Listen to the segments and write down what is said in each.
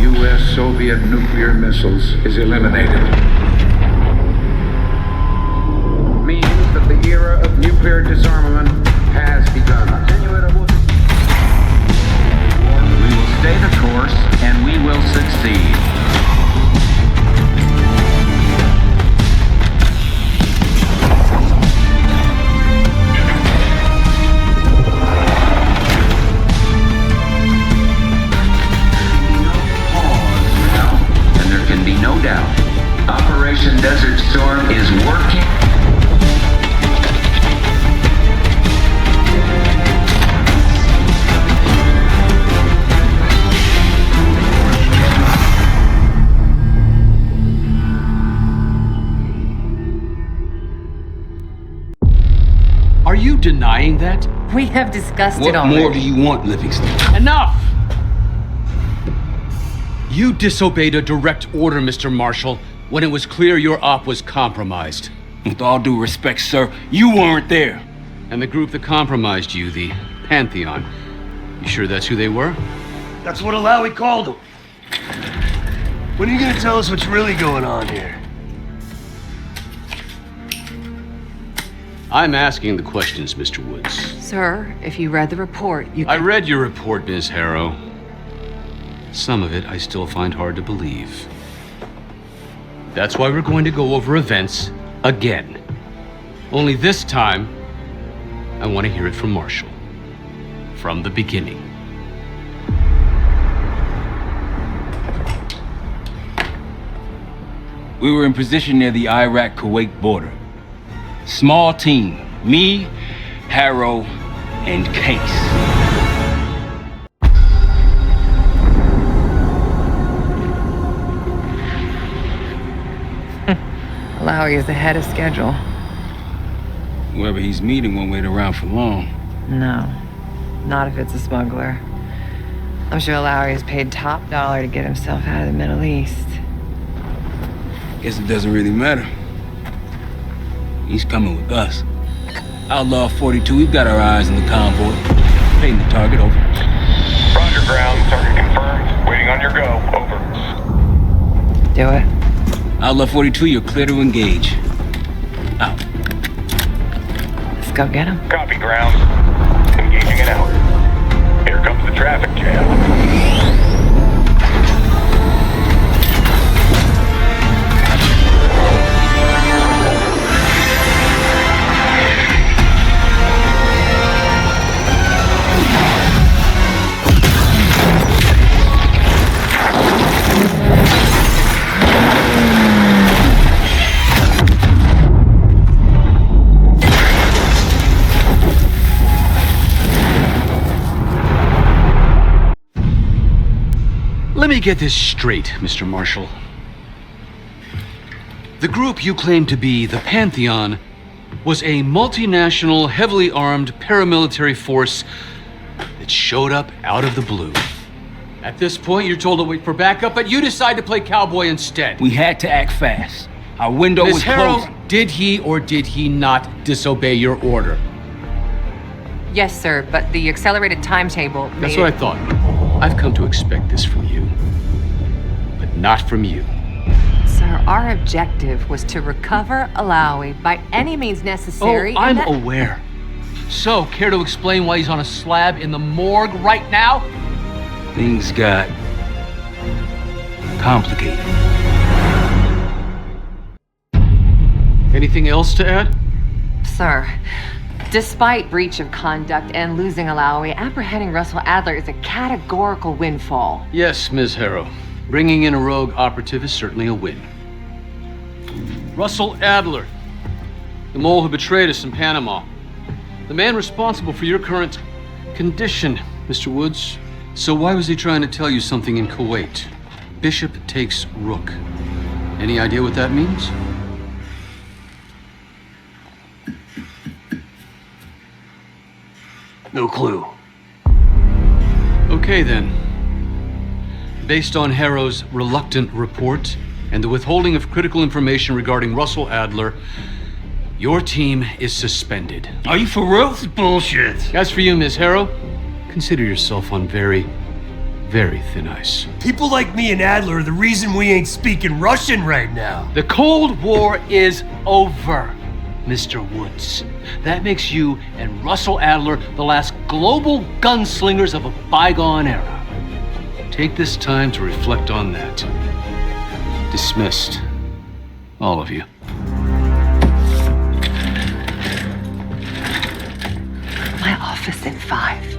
U.S.-Soviet nuclear missiles is eliminated. Means that the era of nuclear disarmament has begun. We will stay the course, and we will succeed. And there can be no doubt. Operation Desert Storm is working. Are you denying that? We have discussed it What already. more do you want, Livingston? Enough! You disobeyed a direct order, Mr. Marshall, when it was clear your op was compromised. With all due respect, sir, you weren't there. And the group that compromised you, the Pantheon, you sure that's who they were? That's what Alawi called them. When are you gonna tell us what's really going on here? I'm asking the questions, Mr. Woods. Sir, if you read the report, you I can... read your report, Ms. Harrow. Some of it I still find hard to believe. That's why we're going to go over events again. Only this time, I want to hear it from Marshall. From the beginning. We were in position near the Iraq-Kuwait border. Small team. Me, Harrow, and Case. Alawi is ahead of schedule. Whoever he's meeting won't wait around for long. No, not if it's a smuggler. I'm sure Alawi is paid top dollar to get himself out of the Middle East. Guess it doesn't really matter. He's coming with us. Outlaw 42, we've got our eyes on the convoy. Paying the target, over. Roger, ground. Target confirmed. Waiting on your go. Over. Do it. Outlaw 42, you're clear to engage. Out. Let's go get him. Copy, ground. Engaging and out. Here comes the traffic jam. Let me get this straight, Mr. Marshall. The group you claim to be the Pantheon was a multinational, heavily armed paramilitary force that showed up out of the blue. At this point, you're told to wait for backup, but you decide to play cowboy instead. We had to act fast. Our window was Ms. Harrow, closing. did he or did he not disobey your order? Yes, sir, but the accelerated timetable That's made what I thought. I've come to expect this from you, but not from you. Sir, our objective was to recover Alawi by any means necessary. Oh, I'm and that- aware. So, care to explain why he's on a slab in the morgue right now? Things got complicated. Anything else to add? Sir, despite breach of conduct and losing Alawi, apprehending Russell Adler is a categorical windfall. Yes, Ms. Harrow. Bringing in a rogue operative is certainly a win. Russell Adler, the mole who betrayed us in Panama. The man responsible for your current condition, Mr. Woods. So why was he trying to tell you something in Kuwait? Bishop takes Rook. Any idea what that means? No clue. Okay then. Based on Harrow's reluctant report and the withholding of critical information regarding Russell Adler, your team is suspended. Are you for real? This is bullshit. As for you, Ms. Harrow, consider yourself on very, Very thin ice. People like me and Adler are the reason we ain't speaking Russian right now. The Cold War is over, Mr. Woods. That makes you and Russell Adler the last global gunslingers of a bygone era. Take this time to reflect on that. Dismissed. All of you. My office in 5.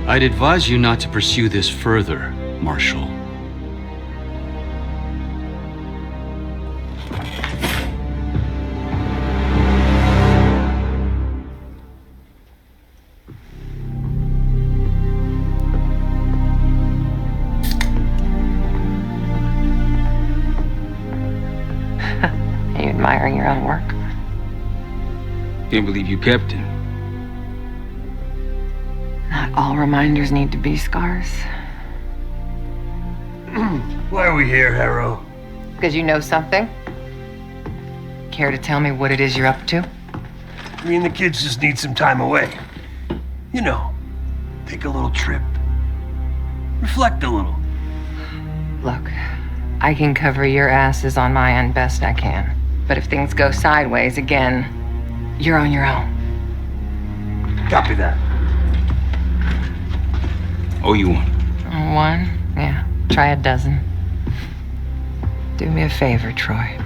I'd advise you not to pursue this further, Marshal. Are you admiring your own work? Can't believe you kept him. Not all reminders need to be scars. Why are we here, Harrow? Because you know something? Care to tell me what it is you're up to? Me and the kids just need some time away. You know, take a little trip. Reflect a little. Look, I can cover your asses on my end best I can. But if things go sideways again, you're on your own. Copy that. Oh, you want? One? Yeah. Try a dozen. Do me a favor, Troy.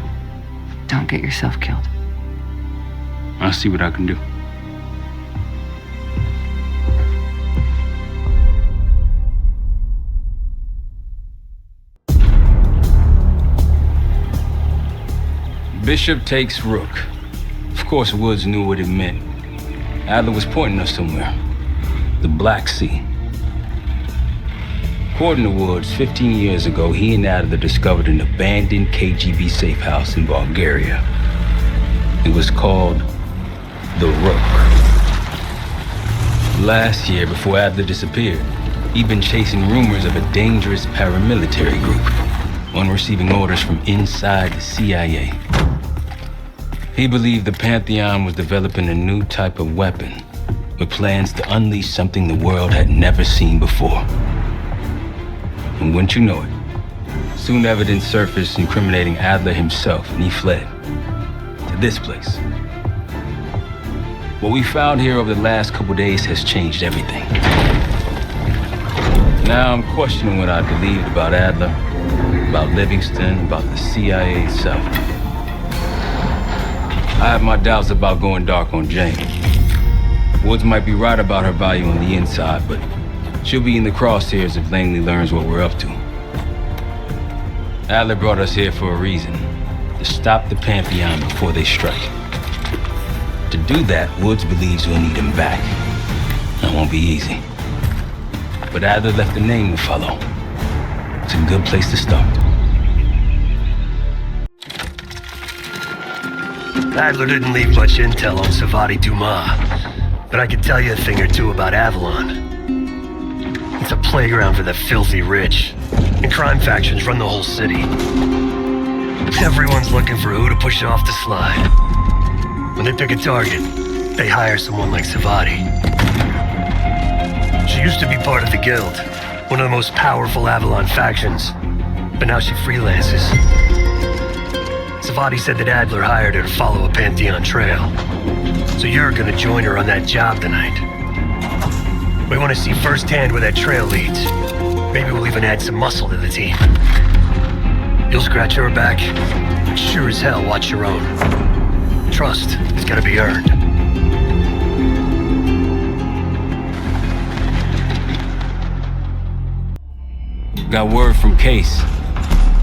Don't get yourself killed. I'll see what I can do. Bishop takes Rook. Of course, Woods knew what it meant. Adler was pointing us somewhere. The Black Sea. According to Woods, 15 years ago, he and Adler discovered an abandoned KGB safe house in Bulgaria. It was called the Rook. Last year, before Adler disappeared, he'd been chasing rumors of a dangerous paramilitary group, one receiving orders from inside the CIA. He believed the Pantheon was developing a new type of weapon, with plans to unleash something the world had never seen before. And wouldn't you know it, soon evidence surfaced incriminating Adler himself, and he fled to this place. What we found here over the last couple days has changed everything. Now I'm questioning what I believed about Adler, about Livingston, about the CIA itself. I have my doubts about going dark on Jane. Woods might be right about her value on the inside, but she'll be in the crosshairs if Langley learns what we're up to. Adler brought us here for a reason, to stop the Pantheon before they strike. To do that, Woods believes we'll need him back. That won't be easy. But Adler left a name to follow. It's a good place to start. Adler didn't leave much intel on Savati Dumas, but I could tell you a thing or two about Avalon. It's a playground for the filthy rich, and crime factions run the whole city. Everyone's looking for who to push off the slide. When they pick a target, they hire someone like Savati. She used to be part of the Guild, one of the most powerful Avalon factions, but now she freelances. Savati said that Adler hired her to follow a Pantheon trail. So you're gonna join her on that job tonight. We want to see firsthand where that trail leads. Maybe we'll even add some muscle to the team. You'll scratch her back, but sure as hell watch your own. Trust has gotta be earned. Got word from Case.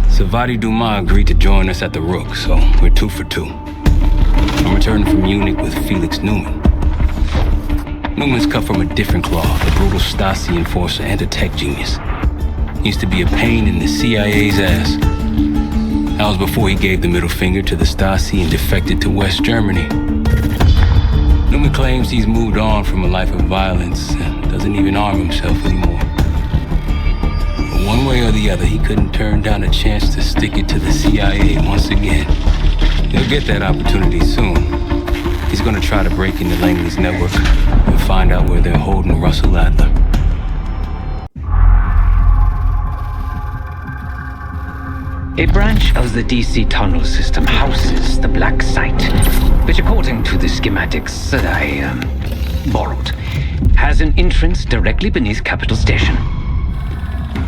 Savati Dumas agreed to join us at the Rook, so we're 2 for 2. I'm returning from Munich with Felix Newman. Newman's cut from a different cloth, a brutal Stasi enforcer and a tech genius. He used to be a pain in the CIA's ass. That was before he gave the middle finger to the Stasi and defected to West Germany. Newman claims he's moved on from a life of violence and doesn't even arm himself anymore. But one way or the other, he couldn't turn down a chance to stick it to the CIA once again. He'll get that opportunity soon. He's gonna try to break into Langley's network and find out where they're holding Russell Adler. A branch of the DC tunnel system houses the Black Site, which according to the schematics that I borrowed, has an entrance directly beneath Capital Station.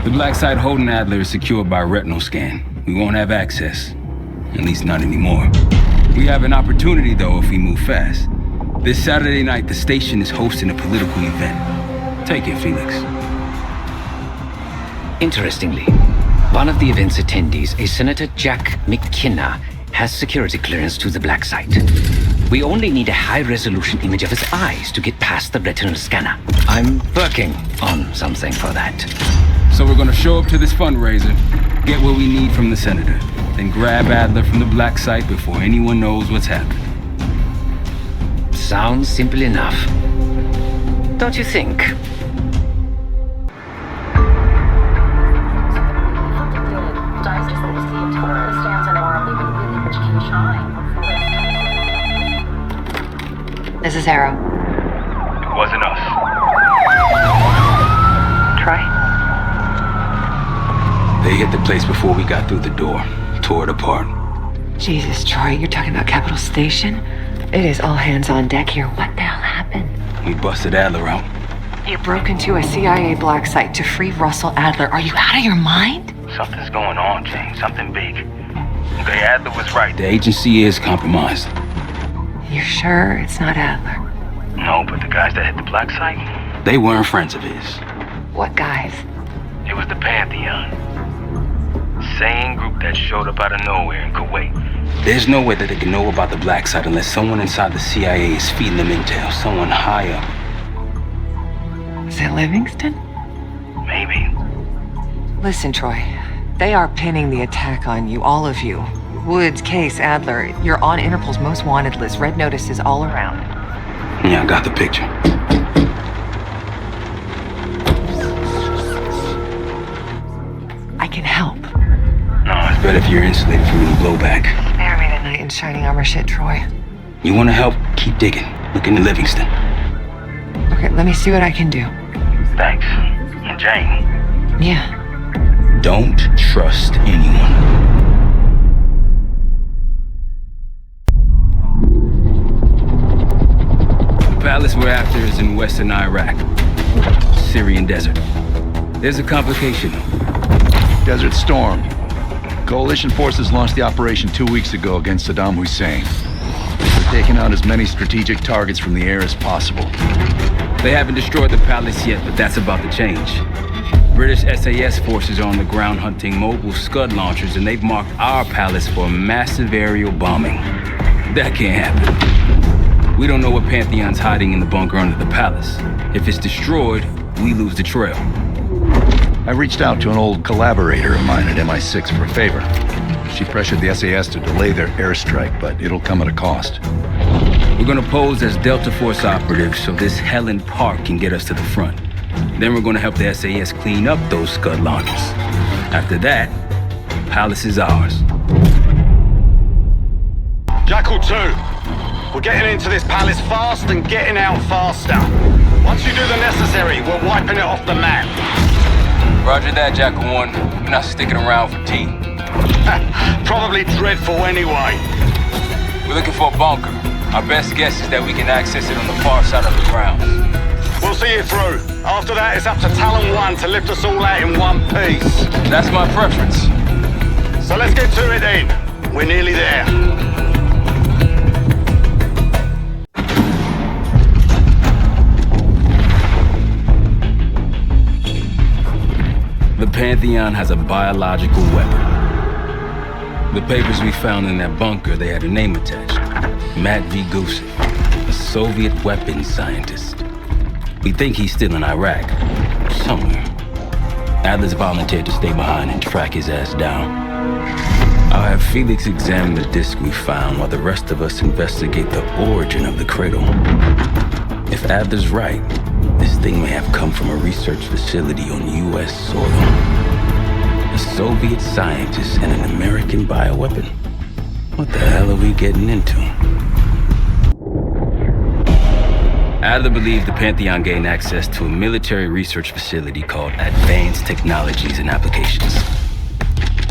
The Black Site holding Adler is secured by retinal scan. We won't have access. At least not anymore. We have an opportunity, though, if we move fast. This Saturday night, the station is hosting a political event. Take it, Felix. Interestingly, one of the event's attendees, a Senator Jack McKenna, has security clearance to the Black Site. We only need a high-resolution image of his eyes to get past the retinal scanner. I'm working on something for that. So we're gonna show up to this fundraiser, get what we need from the Senator, then grab Adler from the Black Site before anyone knows what's happened. Sounds simple enough. Don't you think? This is Harrow. It wasn't us. Troy? They hit the place before we got through the door, tore it apart. Jesus, Troy, you're talking about Capital Station? It is all hands on deck here. What the hell happened? We busted Adler out. You broke into a CIA Black Site to free Russell Adler. Are you out of your mind? Something's going on, James. Something big. Okay, Adler was right. The agency is compromised. You're sure it's not Adler? No, but the guys that hit the Black Site, They weren't friends of his. What guys? it was the Pantheon. Same group that showed up out of nowhere in Kuwait. There's no way that they can know about the Black Site unless someone inside the CIA is feeding them intel. Someone high up. Is it Livingston? Maybe. Listen, Troy. They are pinning the attack on you, all of you. Woods, Case, Adler. You're on Interpol's most wanted list. Red notices all around. Yeah, I got the picture. I can help. No, it's But if you're insulated from any blowback, Spare me tonight in shining armor shit, Troy. you want to help, keep digging. Look into Livingston. Okay, let me see what I can do. thanks. And Jane. Yeah. Don't trust anyone. The palace we're after is in western Iraq, Syrian desert. There's a complication. Desert Storm. Coalition forces launched the operation 2 weeks ago against Saddam Hussein. They're taking out as many strategic targets from the air as possible. They haven't destroyed the palace yet, but that's about to change. British SAS forces are on the ground hunting mobile Scud launchers, and they've marked our palace for massive aerial bombing. That can't happen. We don't know what Pantheon's hiding in the bunker under the palace. If it's destroyed, we lose the trail. I reached out to an old collaborator of mine at MI6 for a favor. She pressured the SAS to delay their airstrike, but it'll come at a cost. We're gonna pose as Delta Force operatives so this Helen Park can get us to the front. Then we're gonna help the SAS clean up those Scud launchers. After that, palace is ours. Jackal 2, we're getting into this palace fast and getting out faster. Once you do the necessary, we're wiping it off the map. Roger that, Jackal 1. We're not sticking around for tea. Probably dreadful anyway. We're looking for a bunker. Our best guess is that we can access it on the far side of the grounds. We'll see it through. After that, it's up to Talon 1 to lift us all out in one piece. That's my preference. So let's get to it then. We're nearly there. The Pantheon has a biological weapon. The papers we found in that bunker, they had a name attached. Matt V. Gusev, a Soviet weapons scientist. We think he's still in Iraq, somewhere. Adler's volunteered to stay behind and track his ass down. I'll have Felix examine the disc we found while the rest of us investigate the origin of the cradle. If Adler's right, this thing may have come from a research facility on U.S. soil. A Soviet scientist and an American bioweapon. What the hell are we getting into? Adler believed the Pantheon gained access to a military research facility called Advanced Technologies and Applications.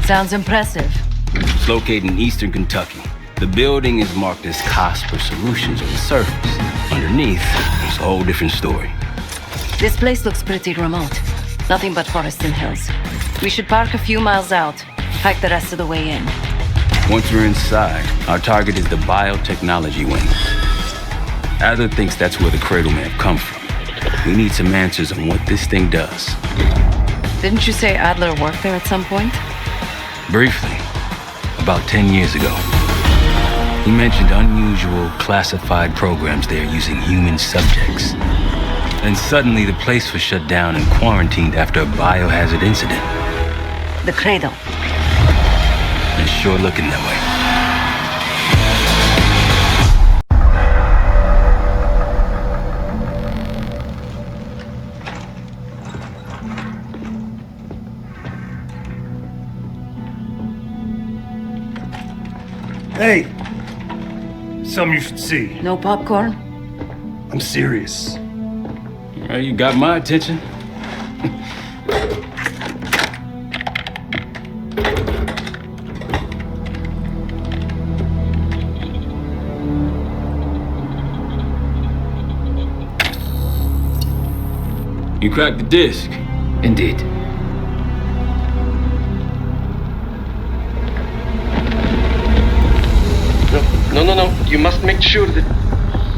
Sounds impressive. It's located in eastern Kentucky. The building is marked as Cosper Solutions on the surface. Underneath, it's a whole different story. This place looks pretty remote. Nothing but forest and hills. We should park a few miles out, hike the rest of the way in. Once we're inside, our target is the biotechnology wing. Adler thinks that's where the cradle may have come from. We need some answers on what this thing does. Didn't you say Adler worked there at some point? Briefly, about 10 years ago. He mentioned unusual classified programs there using human subjects. Then suddenly the place was shut down and quarantined after a biohazard incident. The cradle. It's sure looking that way. Hey! Something you should see. No popcorn? I'm serious. Well, you got my attention. You cracked the disc. Indeed. No. You must make sure that...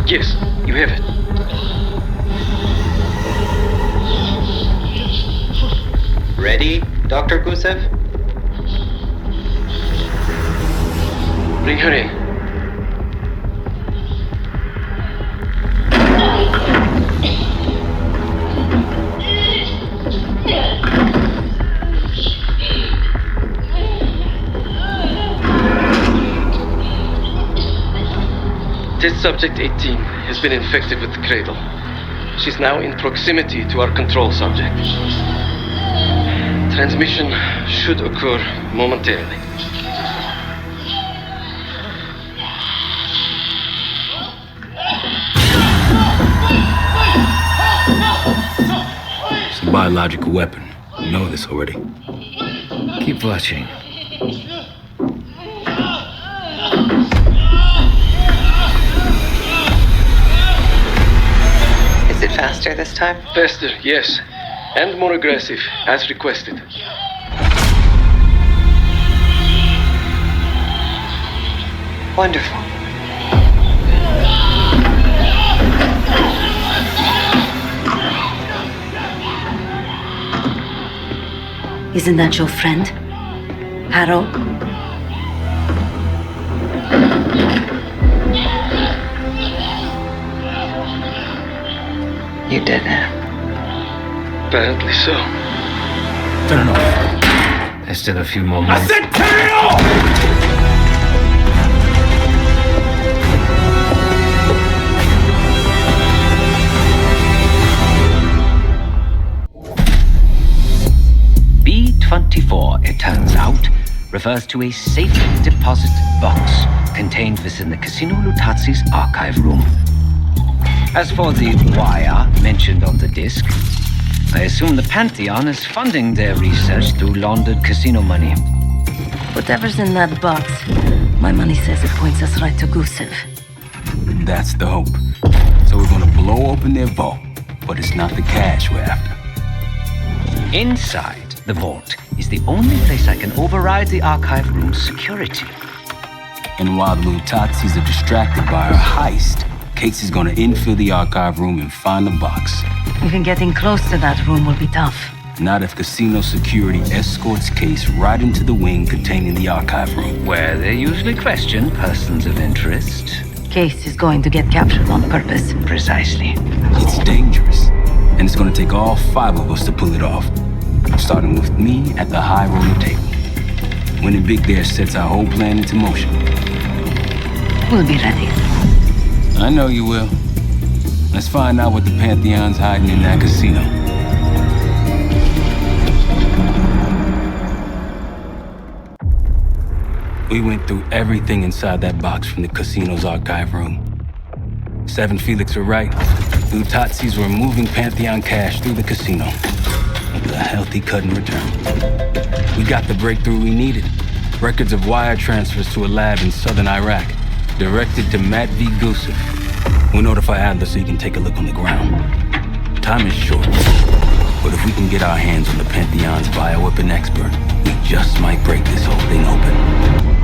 Yes, you have it. Ready, Dr. Gusev? Bring her in. Test subject 18 has been infected with the cradle. She's now in proximity to our control subject. Transmission should occur momentarily. It's a biological weapon. You know this already. Keep watching. Is it faster this time? Faster, yes. And more aggressive, as requested. Wonderful. Isn't that your friend? Harrow? You did it. Apparently so. Turn it off. There's still a few more minutes. I said turn it off! B-24, it turns out, refers to a safe deposit box contained within the Casino Lutazi's archive room. As for the wire mentioned on the disc, I assume the Pantheon is funding their research through laundered casino money. Whatever's in that box, my money says it points us right to Gusev. That's the hope. So we're gonna blow open their vault, but it's not the cash we're after. Inside the vault is the only place I can override the archive room's security. And while the Lutazis are distracted by our heist, Casey's gonna infill the archive room and find the box. Even getting close to that room will be tough. Not if casino security escorts Case right into the wing containing the archive room. Where they usually question persons of interest. Case is going to get captured on purpose. Precisely. It's dangerous, and it's gonna take all 5 of us to pull it off. Starting with me at the high roller table. Winning big there sets our whole plan into motion. We'll be ready. I know you will. Let's find out what the Pantheon's hiding in that casino. We went through everything inside that box from the casino's archive room. 7 Felix were right. The Lutazis were moving Pantheon cash through the casino. with a healthy cut in return. We got the breakthrough we needed. Records of wire transfers to a lab in southern Iraq, directed to Matt V. Gusev. We'll notify Adler so he can take a look on the ground. Time is short, but if we can get our hands on the Pantheon's bioweapon expert, we just might break this whole thing open.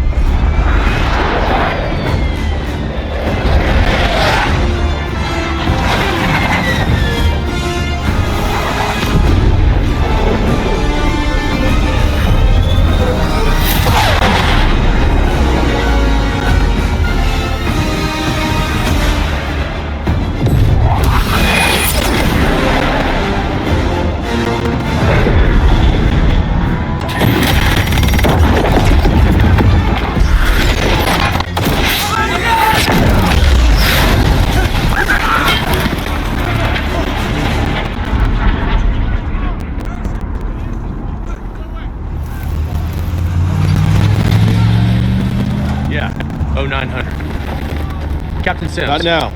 Captain Sims. Not now.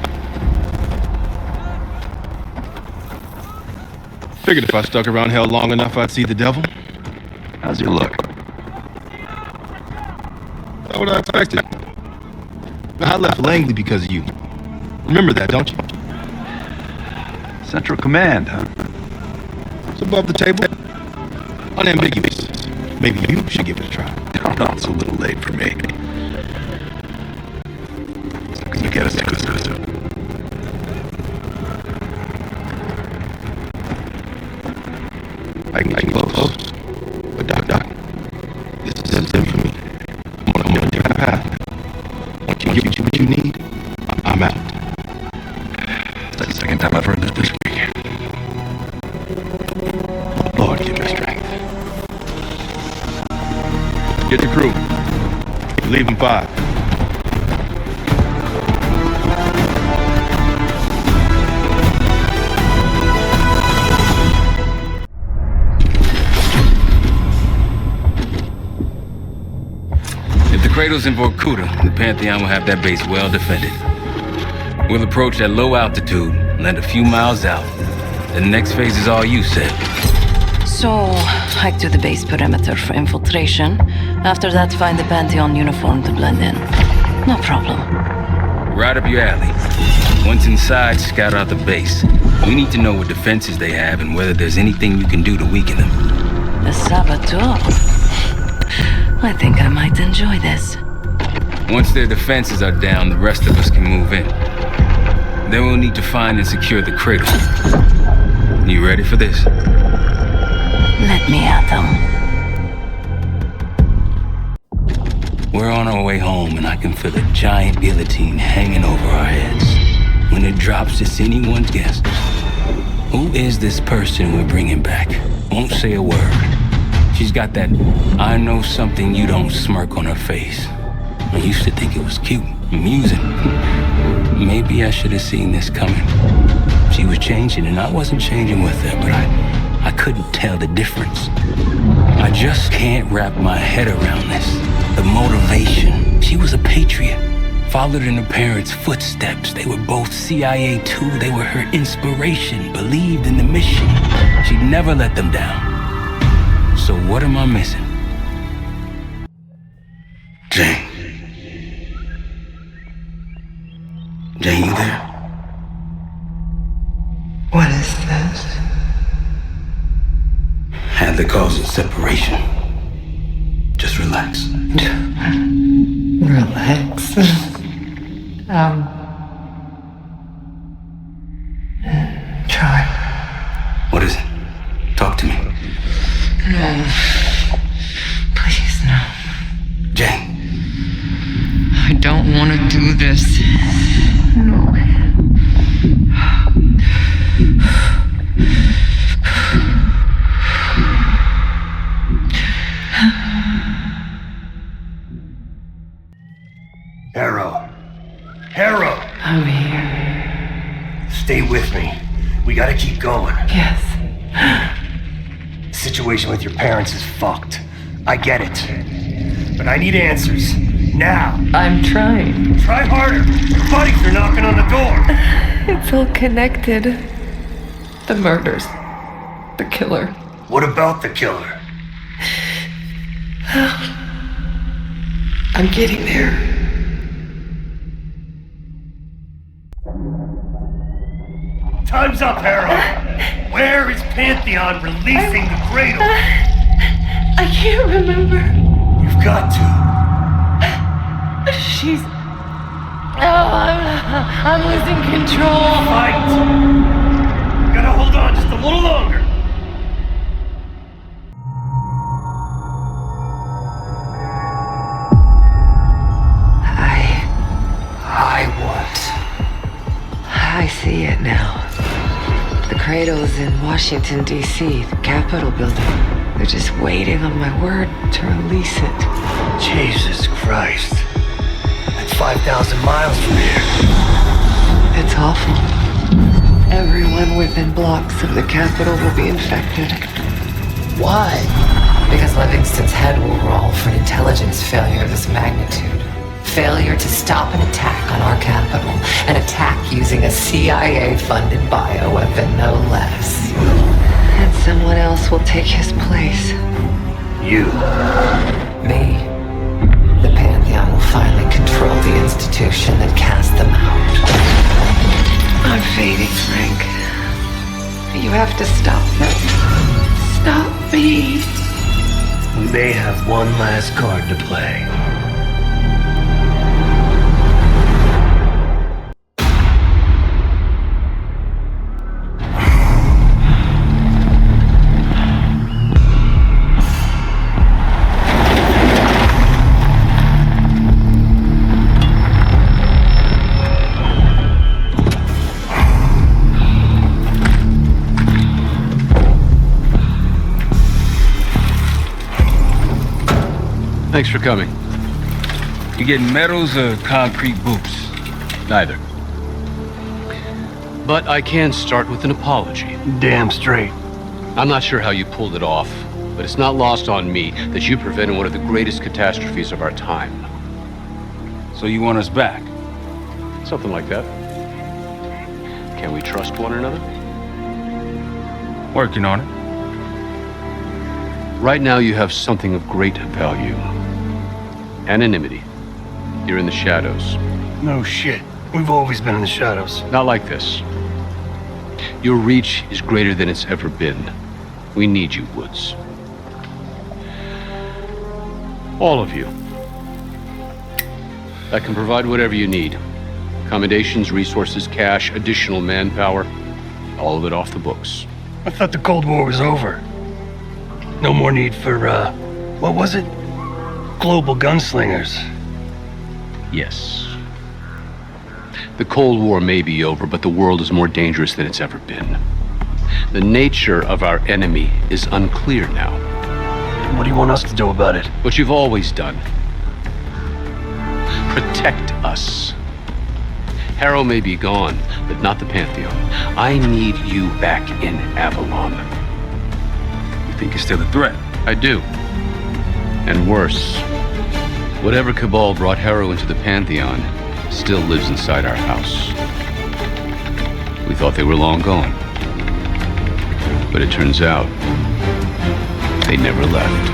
Figured if I stuck around hell long enough, I'd see the devil. How's he look? Not what I expected. I left Langley because of you. Remember that, don't you? Central Command, huh? It's above the table. Unambiguous. Maybe you should give it a try. No, it's a little late for me. Get us to Gusev. I can close. But Doc, this is it for me. I'm on a different path. I can give you what you need. I'm out. That's the second time I've heard this week. Lord, give me strength. Get the crew. Leave in 5. Cradle's in Vorkuta, the Pantheon will have that base well defended. We'll approach at low altitude, land a few miles out. The next phase is all you, said. So, hike to the base perimeter for infiltration. After that, find the Pantheon uniform to blend in. No problem. Right up your alley. Once inside, scout out the base. We need to know what defenses they have and whether there's anything you can do to weaken them. The saboteur. I think I might enjoy this. Once their defenses are down, the rest of us can move in. Then we'll need to find and secure the cradle. You ready for this? Let me at them. We're on our way home and I can feel a giant guillotine hanging over our heads. When it drops, it's anyone's guess. Who is this person we're bringing back? Won't say a word. She's got that I know something you don't smirk on her face. I used to think it was cute, amusing. Maybe I should have seen this coming. She was changing and I wasn't changing with her, but I couldn't tell the difference. I just can't wrap my head around this. The motivation. She was a patriot. Followed in her parents' footsteps. They were both CIA too. They were her inspiration. Believed in the mission. She'd never let them down. So what am I missing? Jane. Jane, you there? What is this? Had the cause of separation. Just relax. Relax. Try. What is it? Talk to me. No. Please, no. Jane. I don't want to do this. No. Harrow! I'm here. Stay with me. We gotta keep going. Yes. The situation with your parents is fucked. I get it. But I need answers. Now. I'm trying. Try harder. Your buddies are knocking on the door. It's all connected. The murders. The killer. What about the killer? I'm getting there. Time's up, Harrow. Where is Pantheon releasing the cradle? I can't remember. You've got to. She's... Oh, I'm losing control. Fight! You gotta hold on just a little longer. I see it now. The cradle's in Washington, D.C., the Capitol building. They're just waiting on my word to release it. Jesus Christ. That's 5,000 miles from here. It's awful. Everyone within blocks of the Capitol will be infected. Why? Because Livingston's head will roll for an intelligence failure of this magnitude. Failure to stop an attack on our capital. An attack using a CIA-funded bioweapon, no less. And someone else will take his place. You. Me. The Pantheon will finally control the institution that cast them out. I'm fading, Frank. You have to stop them. Stop me. We may have one last card to play. Thanks for coming. You getting medals or concrete boots? Neither. But I can start with an apology. Damn straight. I'm not sure how you pulled it off, but it's not lost on me that you prevented one of the greatest catastrophes of our time. So you want us back? Something like that. Can we trust one another? Working on it. Right now you have something of great value. Anonymity. You're in the shadows. No shit. We've always been in the shadows. Not like this. Your reach is greater than it's ever been. We need you, Woods. All of you. I can provide whatever you need. Accommodations, resources, cash, additional manpower. All of it off the books. I thought the Cold War was over. No more need for, what was it? Global gunslingers. Yes. The Cold War may be over, but the world is more dangerous than it's ever been. The nature of our enemy is unclear now. What do you want us to do about it? What you've always done. Protect us. Harrow may be gone, but not the Pantheon. I need you back in Avalon. You think it's still a threat? I do. And worse. Whatever cabal brought Harrow into the Pantheon still lives inside our house. We thought they were long gone. But it turns out, they never left.